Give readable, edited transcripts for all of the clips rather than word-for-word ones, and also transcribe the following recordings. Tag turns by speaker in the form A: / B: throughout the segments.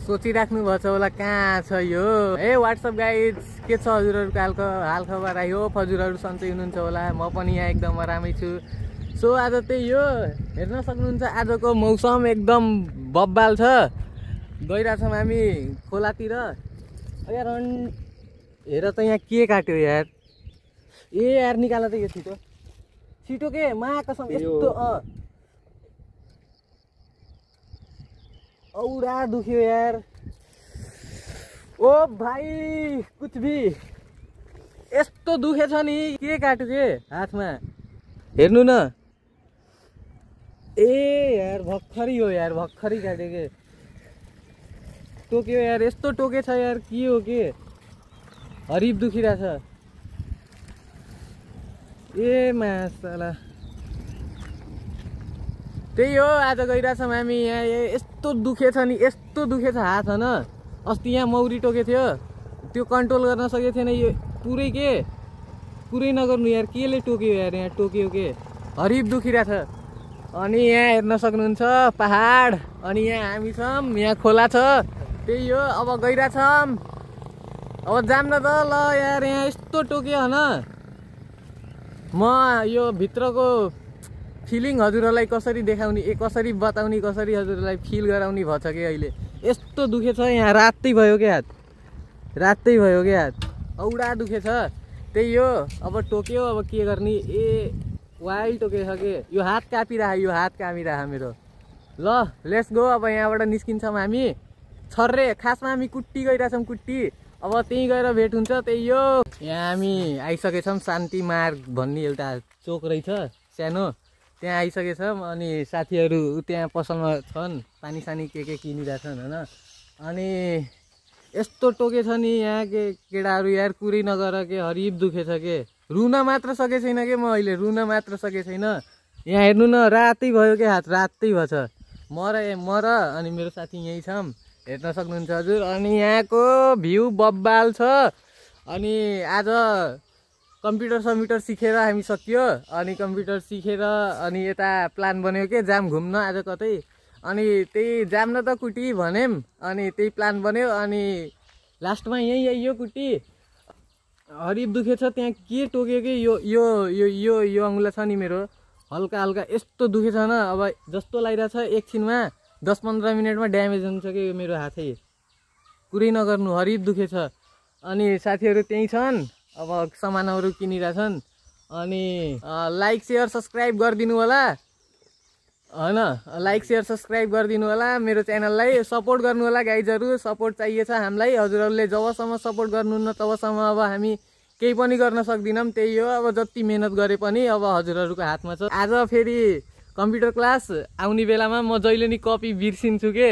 A: सोचिराख्नु भएको छ होला कहाँ छ यो। ए व्हाट्सएप गाइज, के छ हजुरहरूको हालखबर? आयो हजुरहरू सन्चै हुनुहुन्छ होला, म पनि यहाँ एकदम आरामै छु। सो आज त्यही हो, हेर्न सक्नुहुन्छ आजको मौसम एकदम बब्बाल छ। गइरहेछौँ हामी खोलातिर। यार हेर त यहाँ के काट्यो यार। ए यार निकाल त यो छिटो छिटो, के मा कसम यस्तो औरा दुख्यो यार। ओ भाइ कुछ भी यस्तो दुखेछ नि, के काट्यो के हातमा, हेर्नु न। ए यार भर्खरै हो यार, भर्खरै काट्यो के, टोक्यो यार, यस्तो टोकेछ यार, के हो के, हरिब दुखिरहेछ। ए मासला त्यही हो, आज गइरहेछौँ हामी यहाँ। यस्तो दुखेछ नि, यस्तो दुखेछ हात होइन। अस्ति यहाँ मौरी टोकेको थियो, त्यो कन्ट्रोल गर्न सकेको थिएन। यो पुरै नगर्नु यार, केले टोक्यो यार, यहाँ टोक्यो के, हरिब दुखिरहेछ। अनि यहाँ हेर्न सक्नुहुन्छ पहाड, अनि यहाँ हामी छौँ, यहाँ खोला छ। त्यही हो, अब गइरहेछौँ, अब जाम न त ल यार। यहाँ यस्तो टोक्यो होइन, म यो भित्रको फिलिङ हजुरहरूलाई कसरी देखाउने, कसरी बताउने, कसरी हजुरहरूलाई फिल गराउने भएछ कि अहिले। यस्तो दुखेछ यहाँ, रातै भयो क्या हात, रातै भयो क्या हात, औडा दुखेछ। त्यही हो, अब टोक्यो, अब के गर्ने। ए वाइल्ड टोकेछ के, यो हात कापिरह, यो हात कापिरह मेरो। ल लेट्स गो, अब यहाँबाट निस्किन्छौँ हामी छर्रे। खासमा हामी कुट्टी गइरहेछौँ, कुट्टी। अब त्यहीँ गएर भेट हुन्छ। त्यही हो, यहाँ हामी आइसकेछौँ। शान्ति मार्ग भन्ने एउटा चोक रहेछ सानो, त्यहाँ आइसकेछौँ। अनि साथीहरू त्यहाँ पसलमा छन्, पानी सानी के किनिरहेछन् होइन। अनि यस्तो टोकेछ नि यहाँ के केटाहरू यार, कुरै नगर के, हरिब दुखेछ के, रुन मात्र सके छैन कि म अहिले, रुन मात्र सके छैन। यहाँ हेर्नु न, रातै भयो क्या हात, रातै भएछ। म र अनि मेरो साथी यहीँ छौँ, हेर्न सक्नुहुन्छ हजुर। अनि यहाँको भ्यू बब्बाल छ। अनि आज कम्प्युटर सिकेर हामी सक्यो। अनि कम्प्युटर सिकेर अनि यता प्लान बन्यो के, जाम घुम्न आज कतै। अनि त्यही जाम न त कुटी भन्यौँ, अनि त्यही प्लान बन्यो। अनि लास्टमा यहीँ आइयो कुटी। हरिब दुखेछ, त्यहाँ के टोक्यो कि यो यो यो यो यो अङ्गुला छ नि मेरो, हल्का हल्का यस्तो दुखेछ न। अब जस्तो लागिरहेछ एकछिनमा 10-15 मिनटमा ड्यामेज हुन्छ कि यो मेरो हातै, कुरै नगर्नु, हरिब दुखेछ। अनि साथीहरू त्यहीँ छन्, अब सामानहरू किनिरहेछन्। अनि लाइक सेयर सब्सक्राइब गरिदिनु होला होइन, लाइक सेयर सब्सक्राइब गरिदिनु होला, मेरो च्यानललाई सपोर्ट गर्नु होला गाइजहरू। सपोर्ट चाहिएको छ हामीलाई, हजुरहरूले जबसम्म सपोर्ट गर्नुहुन्न तबसम्म अब हामी केही पनि गर्न सक्दिनौँ। त्यही हो, अब जति मेहनत गरे पनि अब हजुरहरूको हातमा छ। आज फेरि कम्प्युटर क्लास आउने बेलामा म जहिले नि कपी बिर्सिन्छु के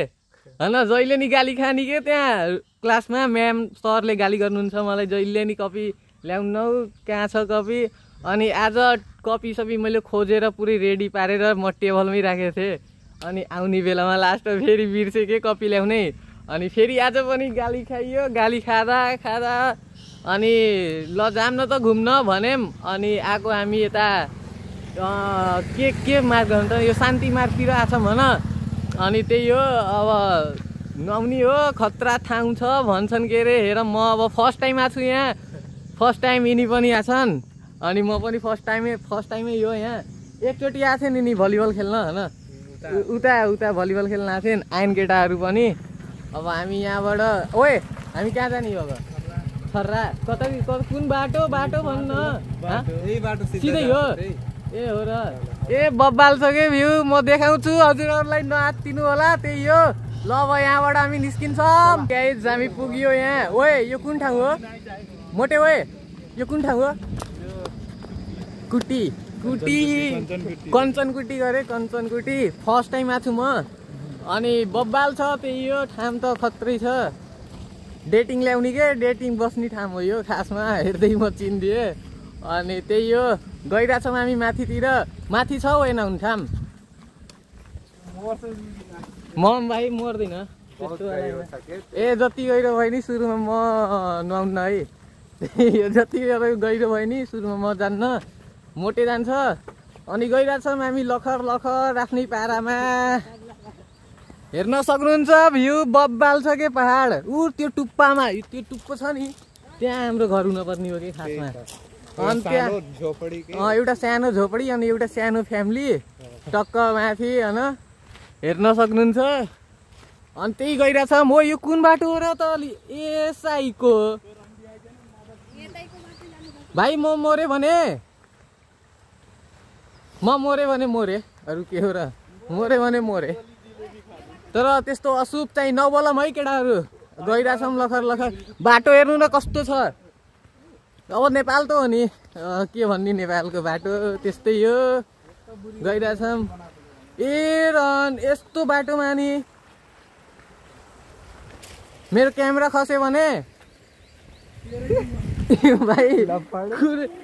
A: होइन, जहिले नि गाली खाने के, त्यहाँ क्लासमा म्याम सरले गाली गर्नुहुन्छ मलाई, जहिले नि कपी ल्याउनु कहाँ छ कपी। अनि आज कपी सपी मैले खोजेर पुरै रेडी पारेर म टेबलमै राखेको थिएँ। अनि आउने बेलामा लास्टमा फेरि बिर्सेँ के कपी ल्याउनै। अनि फेरि आज पनि गाली खाइयो, गाली खाँदा अनि ल जाम न त घुम्न भन्यौँ। अनि आएको हामी यता के मार्ग भन्छ, यो शान्ति मार्गतिर आछौँ होइन। अनि त्यही हो, अब नआउने हो, खतरा ठाउँ छ भन्छन् के अरे। हेर म अब फर्स्ट टाइम आएको छु यहाँ, फर्स्ट टाइम यिनी पनि आछन्। अनि म पनि फर्स्ट टाइमै यो यहाँ एकचोटि आएको थिएँ नि भलिबल खेल्न होइन, उता भलिबल खेल्न आएको थिएँ आइन केटाहरू पनि। अब हामी यहाँबाट ओए हामी कहाँ जाने अब, छर्रा कता कुन बाटो भन्नु न, सिधै हो। ए हो र, ए बब्बाल छ के भ्यू, म देखाउँछु हजुरहरूलाई, नआत्तिनु होला। त्यही हो, ल अब यहाँबाट हामी निस्किन्छौँ गाइज। हामी पुग्यो यहाँ। ओए यो कुन ठाउँ हो मोटे, ओए यो कुन ठाउँ हो? कुटी कञ्चनकुटी गरे, कञ्चनकुटी फर्स्ट टाइम आएको छु म। अनि बब्बाल छ, त्यही हो, ठाउँ त खत्रै छ। डेटिङ ल्याउने के, डेटिङ बस्ने ठाउँ हो यो खासमा, हेर्दै म चिन्दिएँ। अनि त्यही हो, गइरहेछौँ हामी माथितिर। माथि छ होइन हुन् ठाउँ? म भाइ मर्दैन ए, जति गहिरो भयो नि सुरुमा म नुहाउन्न है। जति गहिरो भयो नि सुरुमा म जान्न, मोटे जान्छ। अनि गइरहेछौँ हामी लखर आफ्नै पारामा। हेर्न सक्नुहुन्छ भ्यू बब्बाल छ के पहाड ऊ त्यो टुप्पामा त्यो टुप्पो छ नि त्यहाँ हाम्रो घर हुनुपर्ने हो कि खासमा अनि त्यहाँ एउटा सानो झोपडी अनि एउटा सानो फ्यामिली टक्क माथि हैन हेर्न सक्नुहुन्छ अनि त्यही गइरहेछ म यो कुन बाटो हो र त अलि एसाईको भाइ म मोरे भने मोरे अरू के हो र मोरे भने मोरे तर त्यस्तो अशुभ चाहिँ नबोलम है केटाहरू गइरहेछौँ लखर लखर बाटो हेर्नु न कस्तो छ अब नेपाल त हो नि के भन्ने नेपालको बाटो त्यस्तै हो गइरहेछौँ ए रन यस्तो बाटोमा नि मेरो क्यामेरा खस्यो भने भाइ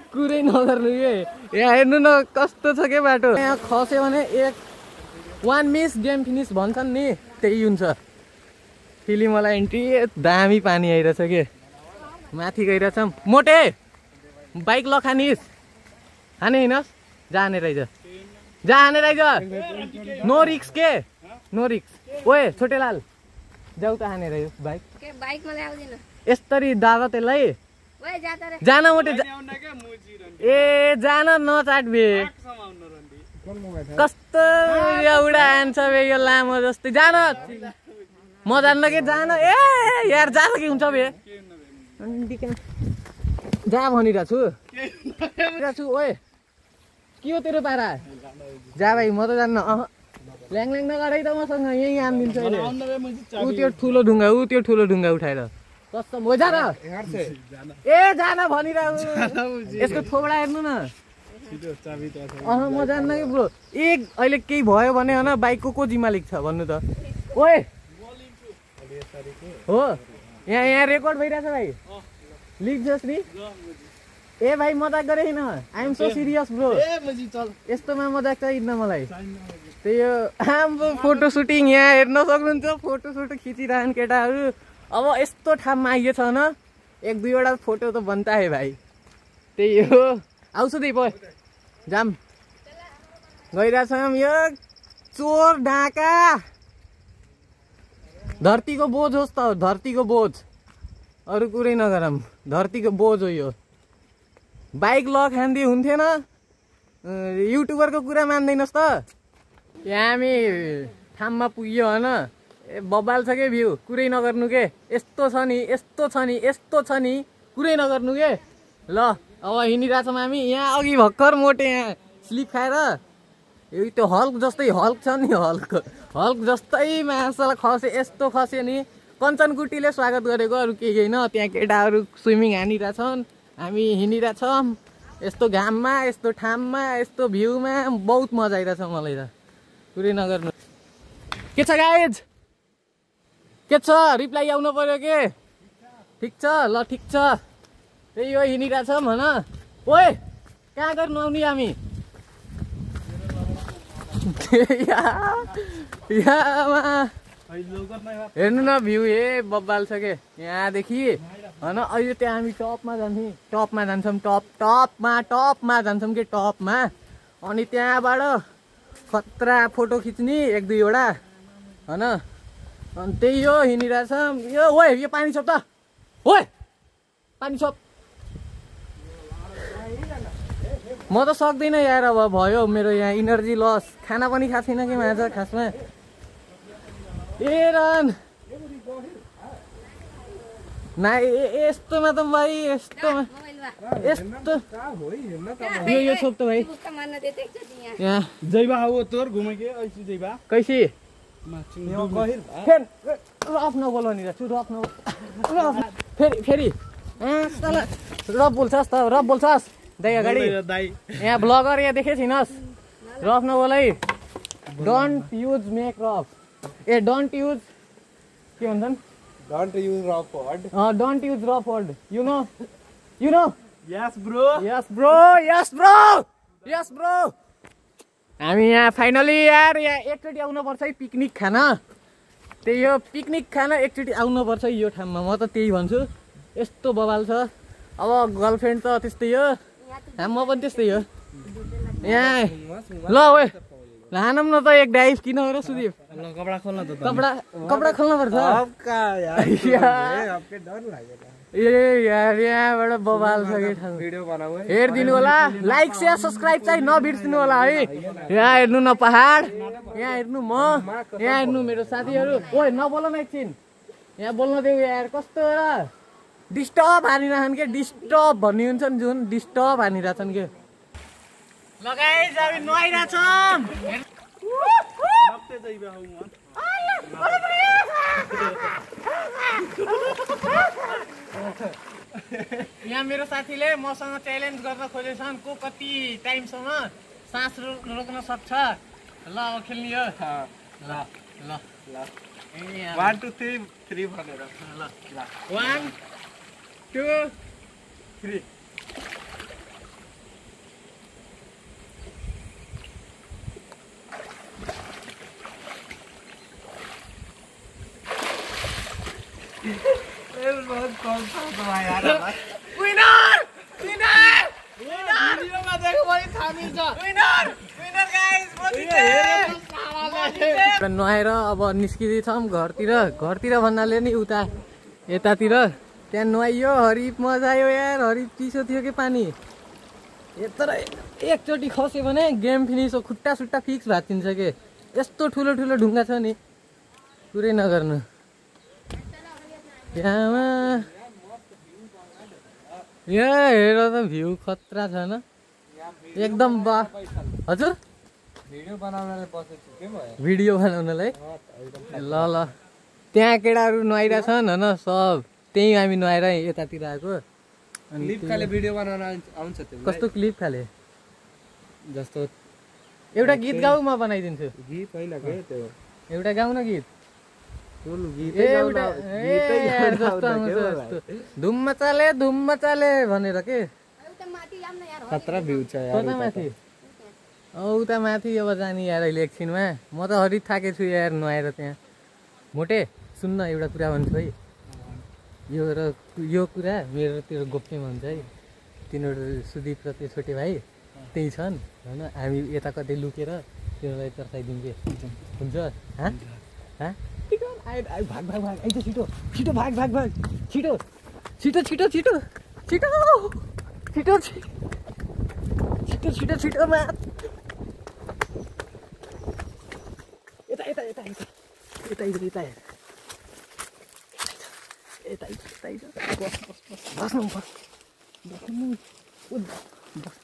A: कुरै नगर्नु के यहाँ हेर्नु न कस्तो छ के बाटो यहाँ खस्यो भने वान मिस गेम फिनिस भन्छन् नि त्यही हुन्छ फिल्म मलाई एन्ट्री दामी पानी आइरहेछ के माथि गइरहेछौँ मोटे बाइक लखानिस हाने हिँडस् जाने रहेछ नो रिक्स के नो रिक्स ओए छोटेलाल जाऊ त हाने रहेछ बाइक यस्तरी दादा त्यसलाई जान मोटे ए जान नचाट बे कस्तो एउटा आन्छ बे यो लामो जस्तै जान म जान्न के जान ए यार जान के हुन्छ बे जा भनिरहेको छु ओए के हो तेरो पारा जा भाइ म त जान्न ल्याङ ल्याङ नगरै त मसँग यहीँ आनिदिन्छ अहिले ऊ त्यो ठुलो ढुङ्गा उठाएर कस्तो हो जा न ए जान भनिरहेको यसको थोबडा हेर्नु न म जान्न कि ब्रो अहिले केही भयो भने होइन बाइकको को जिम्मा लिन्छ भन्नु त ओए हो यहाँ रेकर्ड भइरहेछ भाइ लिख्छस् नि ए भाइ मजाक गरे होइन I am so serious bro यस्तोमा मजाक चाहिँदैन मलाई त्यही हो हाम्रो फोटो सुटिङ यहाँ हेर्न सक्नुहुन्छ फोटो सोटो खिचिरहन् केटाहरू अब यस्तो ठाउँमा आइएछ न एक दुईवटा फोटो त बन्ता है भाइ त्यही हो आउँछु त्यही भयो जाम गइरहेछौँ यो चोर ढाका धरतीको बोझ होस् त धरतीको बोझ अरू कुरै नगरौँ धरतीको बोझ हो यो बाइक लखान्दी हुन्थेन युट्युबरको कुरा मान्दैनस् त यहाँ हामी ठाउँमा पुग्यो होइन ए बब्बाल छ के भ्यू कुरै नगर्नु के यस्तो छ नि कुरै नगर्नु के ल अब हिँडिरहेछौँ हामी यहाँ अघि भर्खर मोटे यहाँ स्लिप खाएर त्यो हल्क जस्तै हल्क छ नि हल्क जस्तै मासला खसे यस्तो खस्यो नि कञ्चनकुटीले स्वागत गरेको अरू केही होइन त्यहाँ केटाहरू स्विमिङ हानिरहेछन् हामी हिँडिरहेछौँ यस्तो घाममा यस्तो ठाउँमा यस्तो भ्यूमा बहुत मजा आइरहेछ मलाई त कुरै नगर्नु के छ गाइज के छ रिप्लाई आउनु पर्यो के ठिक छ ल ठिक छ त्यही हो हिँडिरहेछौँ होइन ओए कहाँ गर्नु आउने हामी हेर्नु न भ्यू बब्बाल छ के यहाँदेखि होइन अहिले त्यहाँ हामी टपमा जान्छौँ टपमा जान्छौँ कि टपमा अनि त्यहाँबाट खतरा फोटो खिच्ने एक दुईवटा होइन अनि त्यही हो हिँडिरहेछौँ यो ओए यो पानी छोप त ओए पानी छोप म त सक्दिनँ यार अब भयो मेरो यहाँ इनर्जी लस खाना पनि खाएको छैन कि माझ खासमा ए रन यस्तोमा त भाइ यस्तोमा यस्तो यो छोप त भाइ यहाँ
B: जैबा हो तोर घुमे के ऐसी जैबा
A: कैसी
B: फेर
A: रफ नबोल नि फेरि रफ बोल्छस् त रफ बोल्छस् दाइ अगाडि यहाँ ब्लगर यहाँ देखेको छैनस् रफ नबोलै don't use make rough a don't use के भन्छन्
B: don't use rough word
A: don't use rough word you know
B: yes bro
A: हामी यहाँ फाइनली यार यहाँ एकचोटि आउनुपर्छ है पिकनिक खान त्यही हो पिकनिक खान एकचोटि आउनुपर्छ यो ठाउँमा म त त्यही भन्छु यस्तो बवाल छ अब गर्लफ्रेन्ड त त्यस्तै हो म पनि त्यस्तै हो यहाँ ल ओए लानौँ न त एक डाइभ किन हो र सुदीप
B: ल कपडा खोल्न त
A: कपडा खोल्न पर्छ
B: अब का यार आपके डर लागेला
A: ए यार यहाँबाट बबाल छ कि ठाउँ
B: भिडियो बनाऊ है
A: हेरिदिनु होला लाइक शेयर सब्सक्राइब चाहिँ नबिर्सिनु होला है यहाँ हेर्नु न पहाड यहाँ हेर्नु म यहाँ हेर्नु मेरो साथीहरू ओइ नबोल न एकछिन यहाँ बोल्न देऊ यार कस्तो र डिस्टर्ब हानिरहेछन् के डिस्टर्ब भन्ने हुन्छ नि जुन डिस्टर्ब हानिरहेछन् के लगाइज हामी नुहाइरहेछौँ यहाँ मेरो साथीले मसँग च्यालेन्ज गर्न खोजेछन् को कति टाइमसम्म सास रोक्न सक्छ ल अब खेल्ने हो ल ल ल
B: 1 2 3 भनेर
A: ल 1 2 3
B: बहुत कम था यार
A: विनर विनर भिडियोमा देखो भने थामिन्छ विनर विनर गाइस मोदी नुहाएर अब निस्किँदैछौँ घरतिर भन्नाले नि उता यतातिर त्यहाँ नुहाइयो हरिप मजा आयो यार हरिप चिसो थियो कि पानी यत्रो एकचोटि खस्यो भने गेम फिनिस हो खुट्टा सुट्टा फिक्स भाँचिन्छ के यस्तो ठुलो ठुलो ढुङ्गा छ नि पुरै नगर्नु यहाँ हेर त भ्यू खतरा छ न एकदम बा हजुर
B: भिडियो बनाउनलाई बसेछु के भयो
A: भिडियो बनाउनलाई ल ल त्यहाँ केटाहरू नुहाइरहेछन् होइन सब त्यही हामी नुहाएर यतातिर आएको
B: क्लिप खाले भिडियो बनाउन आउँछ त्यो
A: कस्तो क्लिप खाले
B: जस्तो
A: एउटा गीत गाऊ म बनाइदिन्छु
B: गीत होइन के त्यो
A: एउटा गाउँ न गीत धुम मचाले भनेर के
B: खतरा भ्यू छ यार
A: माथि उता माथि अब जाने यार अहिले एकछिनमा म त हरित थाकेको छु यार नुहाएर त्यहाँ मोटे सुन्न एउटा कुरा भन्छु है यो कुरा मेरो त्यो गोप्यमा हुन्छ है तिनीहरू सुदीप र त्यो छोटे भाइ त्यही छन् होइन हामी यता कतै लुकेर तिनीहरूलाई तर्साइदिउँ के हुन्छ भाग भाग भाग आइज छिटो छिटो भाग भाग भाग छिटो छिटो छिटो छिटो छिटो छिटो छिटो छिटो छिटो मा यता यता यता यता यता यता यता यता यता बस बस बस बस्नु बस बस्नु बस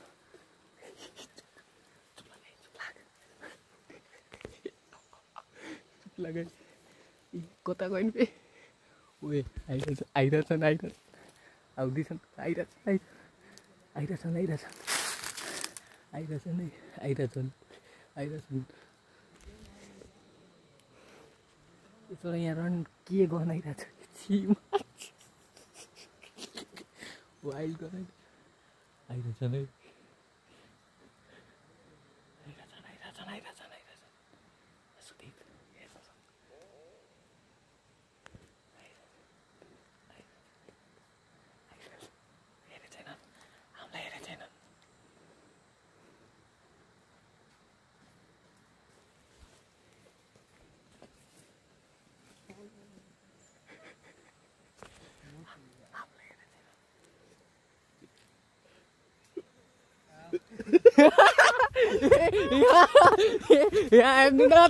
A: लगाइ कता गयो नि पे ओए आइरहेछन् आउँदैछन् आइरहेछन् यसो यहाँ रन के गनाइरहेछ वाइल्ड गनाइ आइरहेछन् है सुदीप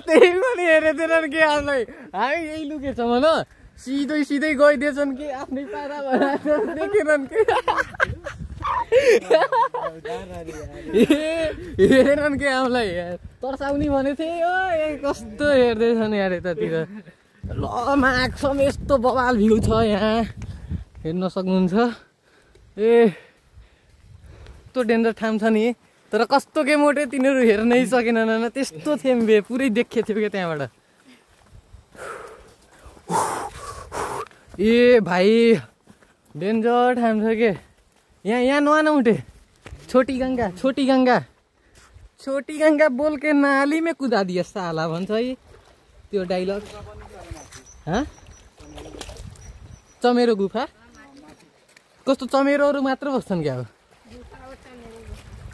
A: त्यही पनि हेरेदैनन् कि हामीलाई हामी यही लुकेछौँ होइन सिधै गइदिएछन् कि आफ्नै पारा देखेनन् कि हेरेनन् कि हामीलाई तर्साउने भनेको थिएँ हो कस्तो हेर्दैछन् यार यतातिर ल माग्छौँ यस्तो बवाल भ्यू छ यहाँ हेर्न सक्नुहुन्छ यस्तो डेन्जर ठाउँ छ नि तर कस्तो के मोटे तिनीहरू हेर्नै सकेनन् त्यस्तो थिएँ बे पुरै देखेको थियो क्या त्यहाँबाट ए भाइ डेन्जर ठाउँ छ के यहाँ नुहान उठे छोटी गङ्गा बोल के नाली में कुदा दिया साला भन्छ है त्यो डाइलग चमेरो गुफा कस्तो चमेरोहरू मात्र बस्छन् क्या हो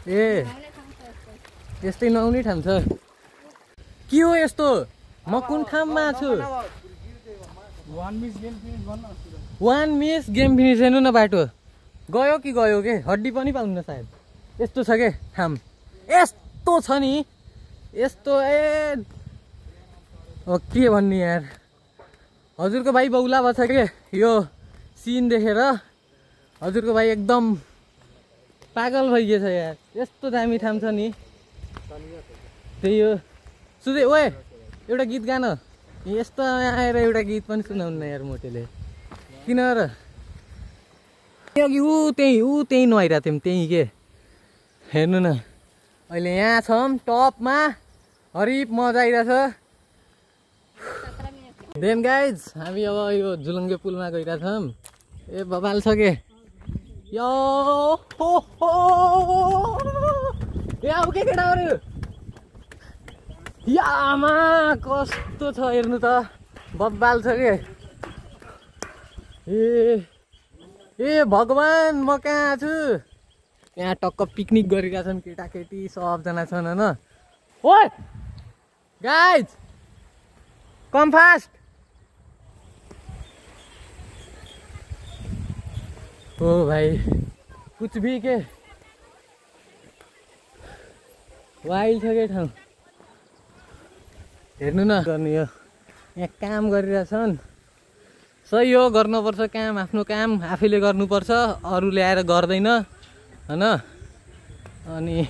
A: ए यस्तै नआउने ठाउँ छ के हो यस्तो? म कुन ठाउँमा छु?
B: 1 मिस गेम फिनिस गर्न
A: 1 मिस गेम फिनिस हेर्नु न बाटो गयो कि गयो के हड्डी पनि पाउन्न सायद यस्तो छ के ठाम यस्तो छ नि यस्तो ओ के भन्ने यार हजुरको भाइ बौला भछ के यो सिन देखेर हजुरको भाइ एकदम पागल भइगएछ यार यस्तो दामी ठाम छ नि त्यही हो सुधे ओए एउटा गीत गान यस्तो आएर एउटा गीत पनि सुनाउन यार मोटेले किन र ऊ त्यही नुहाइरहेको थियौँ त्यही के हेर्नु न अहिले यहाँ छौँ टपमा हरिप मजा आइरहेछ देन गाइज हामी अब यो झुलुङ्गे पुलमा गइरहेछौँ ए बबाल छ के यो हो ए अब के केटाहरू यामा कस्तो छ हेर्नु त बब्बाल छ के ए भगवान म कहाँ छु यहाँ टक्क पिकनिक गरिरहेका छन् केटाकेटी सबजना छन् होइन ओए गाइज कम फास्ट ओ भाइ कुछ भी के वाइल्ड छ के ठाउँ हेर्नु न गर्ने यो यहाँ काम गरिरहेछन् सही हो गर्नुपर्छ काम आफ्नो काम आफैले गर्नुपर्छ अरूले आएर गर्दैन होइन अनि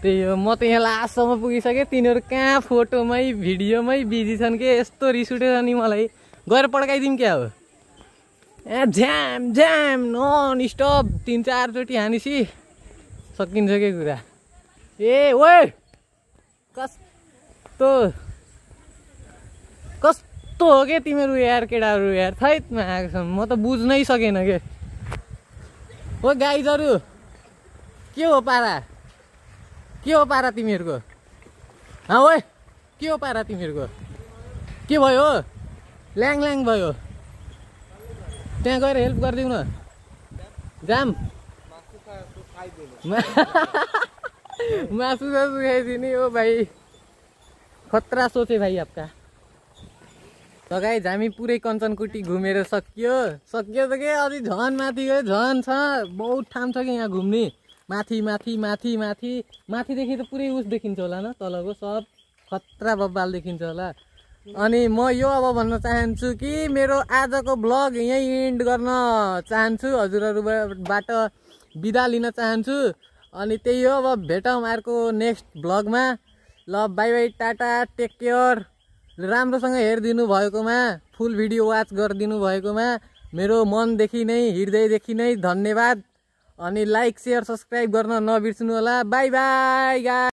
A: त्यही हो म त यहाँ लास्टसम्म पुगिसकेँ तिनीहरू कहाँ फोटोमै भिडियोमै बिजी छन् के यस्तो रिस उठेछ नि मलाई गएर पड्काइदिउँ क्या हो ए झ्याम झ्याम नन स्टप 3-4 चोटि हानेपछि सकिन्छ के कुरा ए ओए कस्तो हो के तिमीहरू यार केटाहरू यार थैतमा आएको छन् म त बुझ्नै सकेन के हो गाइजहरू के हो पारा तिमीहरूको ओए के हो पारा तिमीहरूको के भयो ल्याङ भयो त्यहाँ गएर हेल्प गरिदिउ न जाम मासु खाइदिने हो भाइ खतरा सोचे भाइ आपका त गाइज हामी पुरै कञ्चनकुटी घुमेर सकियो त के अझै झन माथि गयो झन छ बहुत ठाउँ छ कि यहाँ घुम्ने माथिदेखि त पुरै उस देखिन्छ होला न तलको सब खतरा बब्बाल देखिन्छ होला अनि म यो अब भन्न चाहन्छु कि मेरो आजको ब्लग यहीँ एन्ड गर्न चाहन्छु हजुरहरूबाट बिदा लिन चाहन्छु अनि त्यही हो अब भेटौँ अर्को नेक्स्ट ब्लगमा ल bye bye tata take care राम्रोसँग हेरिदिनु भएकोमा फुल भिडियो वाच गरिदिनु भएकोमा मेरो मनदेखि नै हृदयदेखि नै धन्यवाद अनि लाइक शेयर सब्सक्राइब गर्न नबिर्सनु होला बाई बाई गाइस।